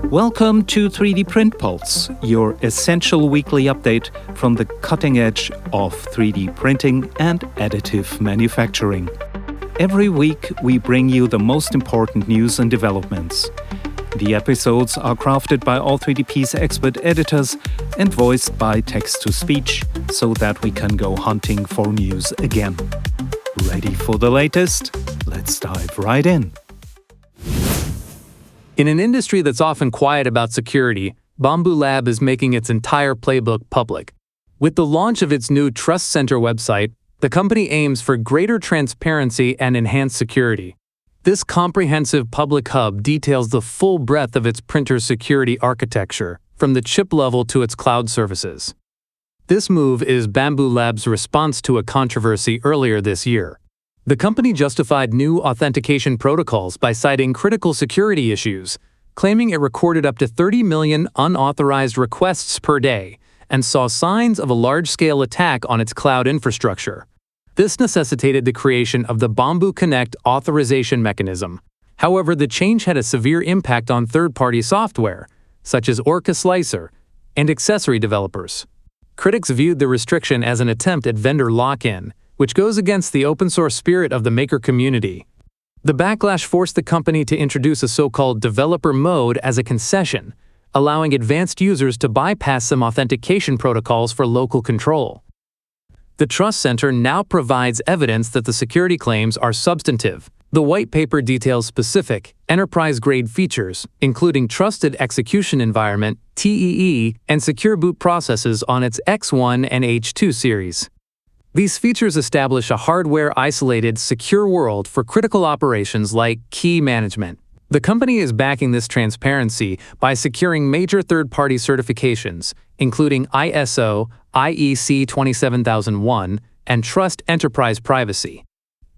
Welcome to 3D Print Pulse, your essential weekly update from the cutting edge of 3D printing and additive manufacturing. Every week, we bring you the most important news and developments. The episodes are crafted by All3DP's expert editors and voiced by text-to-speech so that we can go hunting for news again. Ready for the latest? Let's dive right in. In an industry that's often quiet about security, Bambu Lab is making its entire playbook public. With the launch of its new Trust Center website, the company aims for greater transparency and enhanced security. This comprehensive public hub details the full breadth of its printer security architecture, from the chip level to its cloud services. This move is Bambu Lab's response to a controversy earlier this year. The company justified new authentication protocols by citing critical security issues, claiming it recorded up to 30 million unauthorized requests per day and saw signs of a large-scale attack on its cloud infrastructure. This necessitated the creation of the Bambu Connect authorization mechanism. However, the change had a severe impact on third-party software, such as Orca Slicer, and accessory developers. Critics viewed the restriction as an attempt at vendor lock-in, which goes against the open-source spirit of the maker community. The backlash forced the company to introduce a so-called developer mode as a concession, allowing advanced users to bypass some authentication protocols for local control. The Trust Center now provides evidence that the security claims are substantive. The white paper details specific, enterprise-grade features, including Trusted Execution Environment, TEE, and secure boot processes on its X1 and H2 series. These features establish a hardware-isolated, secure world for critical operations like key management. The company is backing this transparency by securing major third-party certifications, including ISO, IEC 27001, and Trust Enterprise Privacy.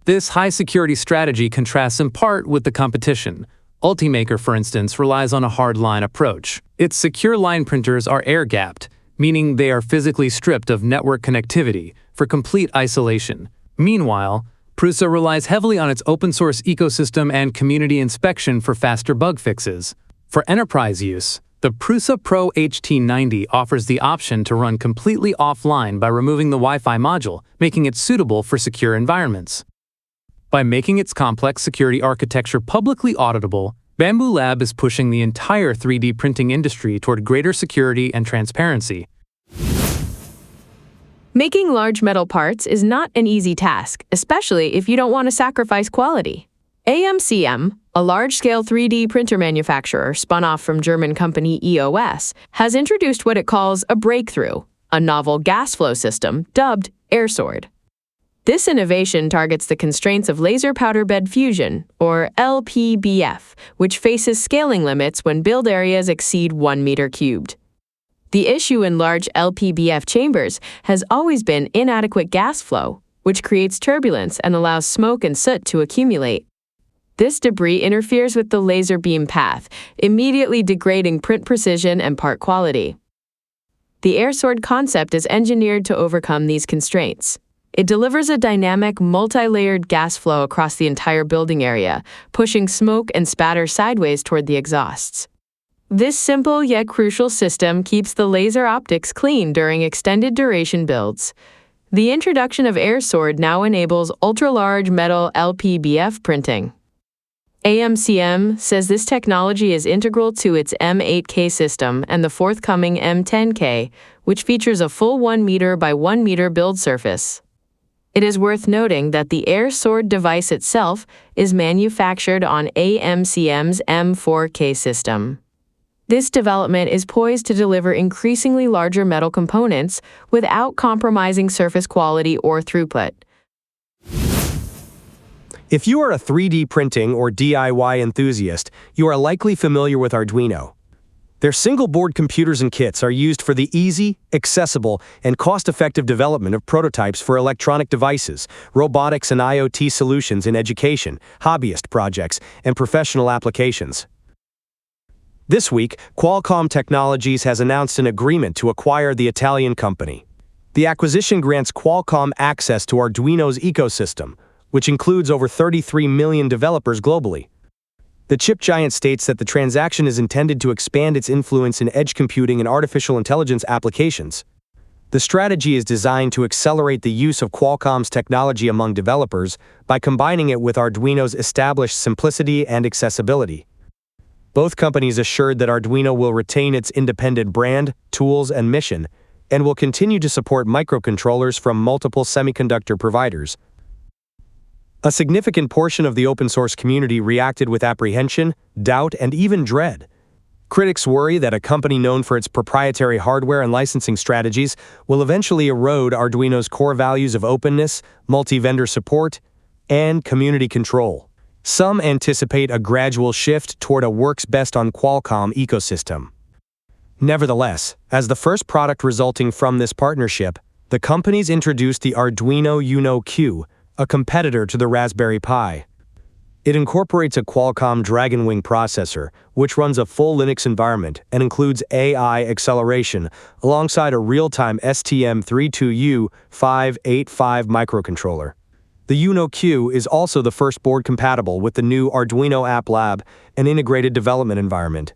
This high-security strategy contrasts in part with the competition. Ultimaker, for instance, relies on a hard-line approach. Its secure line printers are air-gapped, meaning they are physically stripped of network connectivity for complete isolation. Meanwhile, Prussia relies heavily on its open-source ecosystem and community inspection for faster bug fixes. For enterprise use, the Prussia Pro HT90 offers the option to run completely offline by removing the Wi-Fi module, making it suitable for secure environments. By making its complex security architecture publicly auditable, Bambu Lab is pushing the entire 3D printing industry toward greater security and transparency. Making large metal parts is not an easy task, especially if you don't want to sacrifice quality. AMCM, a large-scale 3D printer manufacturer spun off from German company EOS, has introduced what it calls a breakthrough, a novel gas flow system dubbed AirSword. This innovation targets the constraints of laser powder bed fusion, or LPBF, which faces scaling limits when build areas exceed 1 meter cubed. The issue in large LPBF chambers has always been inadequate gas flow, which creates turbulence and allows smoke and soot to accumulate. This debris interferes with the laser beam path, immediately degrading print precision and part quality. The AirSword concept is engineered to overcome these constraints. It delivers a dynamic, multi-layered gas flow across the entire building area, pushing smoke and spatter sideways toward the exhausts. This simple yet crucial system keeps the laser optics clean during extended duration builds. The introduction of AirSword now enables ultra-large metal LPBF printing. AMCM says this technology is integral to its M8K system and the forthcoming M10K, which features a full 1 meter by 1 meter build surface. It is worth noting that the AirSword device itself is manufactured on AMCM's M4K system. This development is poised to deliver increasingly larger metal components without compromising surface quality or throughput. If you are a 3D printing or DIY enthusiast, you are likely familiar with Arduino. Their single-board computers and kits are used for the easy, accessible, and cost-effective development of prototypes for electronic devices, robotics and IoT solutions in education, hobbyist projects, and professional applications. This week, Qualcomm Technologies has announced an agreement to acquire the Italian company. The acquisition grants Qualcomm access to Arduino's ecosystem, which includes over 33 million developers globally. The chip giant states that the transaction is intended to expand its influence in edge computing and artificial intelligence applications. The strategy is designed to accelerate the use of Qualcomm's technology among developers by combining it with Arduino's established simplicity and accessibility. Both companies assured that Arduino will retain its independent brand, tools, and mission, and will continue to support microcontrollers from multiple semiconductor providers. A significant portion of the open-source community reacted with apprehension, doubt, and even dread. Critics worry that a company known for its proprietary hardware and licensing strategies will eventually erode Arduino's core values of openness, multi-vendor support, and community control. Some anticipate a gradual shift toward a works-best-on-Qualcomm ecosystem. Nevertheless, as the first product resulting from this partnership, the companies introduced the Arduino Uno Q, a competitor to the Raspberry Pi. It incorporates a Qualcomm Dragonwing processor, which runs a full Linux environment and includes AI acceleration alongside a real-time STM32U585 microcontroller. The Uno Q is also the first board compatible with the new Arduino App Lab, an integrated development environment.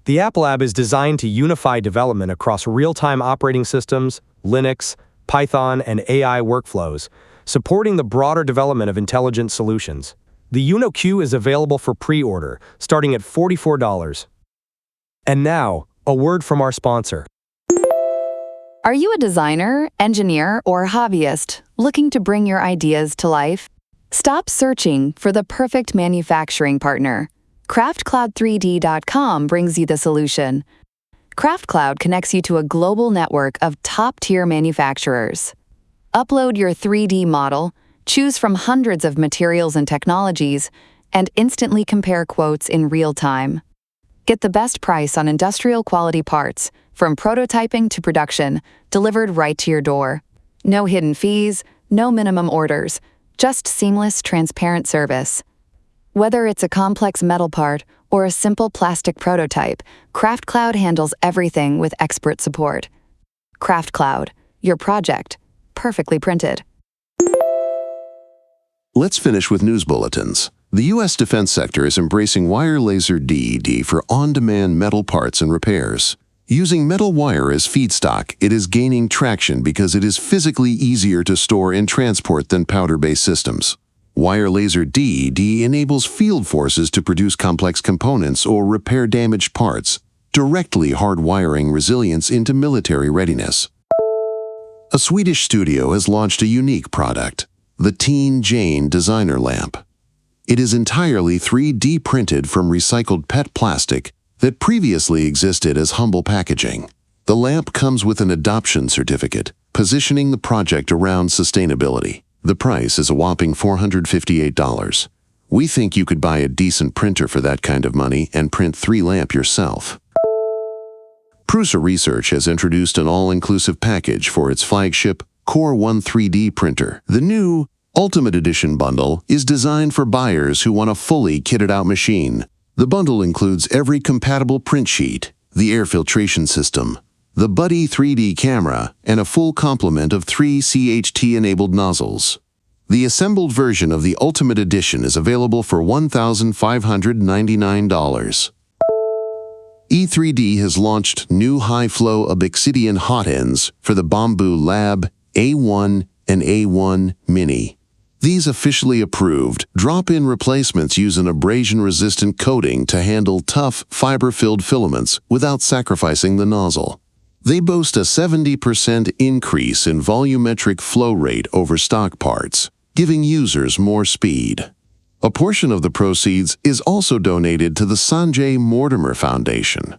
The App Lab is designed to unify development across real-time operating systems, Linux, Python, and AI workflows, supporting the broader development of intelligent solutions. The Uno Q is available for pre-order, starting at $44. And now, a word from our sponsor. Are you a designer, engineer, or hobbyist looking to bring your ideas to life? Stop searching for the perfect manufacturing partner. Craftcloud3D.com brings you the solution. Craftcloud connects you to a global network of top-tier manufacturers. Upload your 3D model, choose from hundreds of materials and technologies, and instantly compare quotes in real time. Get the best price on industrial quality parts, from prototyping to production, delivered right to your door. No hidden fees, no minimum orders, just seamless, transparent service. Whether it's a complex metal part or a simple plastic prototype, Craftcloud handles everything with expert support. Craftcloud, your project, perfectly printed. Let's finish with news bulletins. The U.S. defense sector is embracing wire laser DED for on-demand metal parts and repairs. Using metal wire as feedstock, it is gaining traction because it is physically easier to store and transport than powder-based systems. Wire laser DED enables field forces to produce complex components or repair damaged parts, directly hardwiring resilience into military readiness. A Swedish studio has launched a unique product, the Teen Jane Designer Lamp. It is entirely 3D printed from recycled PET plastic that previously existed as humble packaging. The lamp comes with an adoption certificate, positioning the project around sustainability. The price is a whopping $458. We think you could buy a decent printer for that kind of money and print 3 lamps yourself. Prussia Research has introduced an all-inclusive package for its flagship Core 1 3D printer. The new Ultimate Edition bundle is designed for buyers who want a fully kitted-out machine. The bundle includes every compatible print sheet, the air filtration system, the Buddy 3D camera, and a full complement of 3 CHT-enabled nozzles. The assembled version of the Ultimate Edition is available for $1,599. E3D has launched new high-flow Obsidian hotends for the Bambu Lab A1 and A1 Mini. These officially approved drop-in replacements use an abrasion-resistant coating to handle tough, fiber-filled filaments without sacrificing the nozzle. They boast a 70% increase in volumetric flow rate over stock parts, giving users more speed. A portion of the proceeds is also donated to the Sanjay Mortimer Foundation.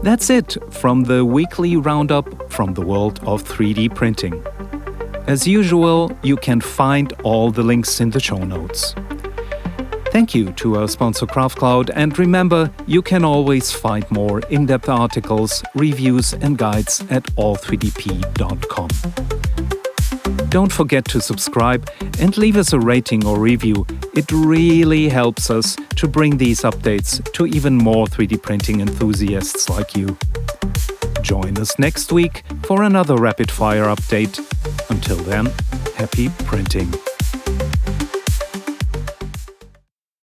That's it from the weekly roundup from the world of 3D printing. As usual, you can find all the links in the show notes. Thank you to our sponsor Craftcloud, and remember, you can always find more in-depth articles, reviews and guides at all3dp.com. Don't forget to subscribe and leave us a rating or review. It really helps us to bring these updates to even more 3D printing enthusiasts like you. Join us next week for another rapid-fire update. Until then, happy printing!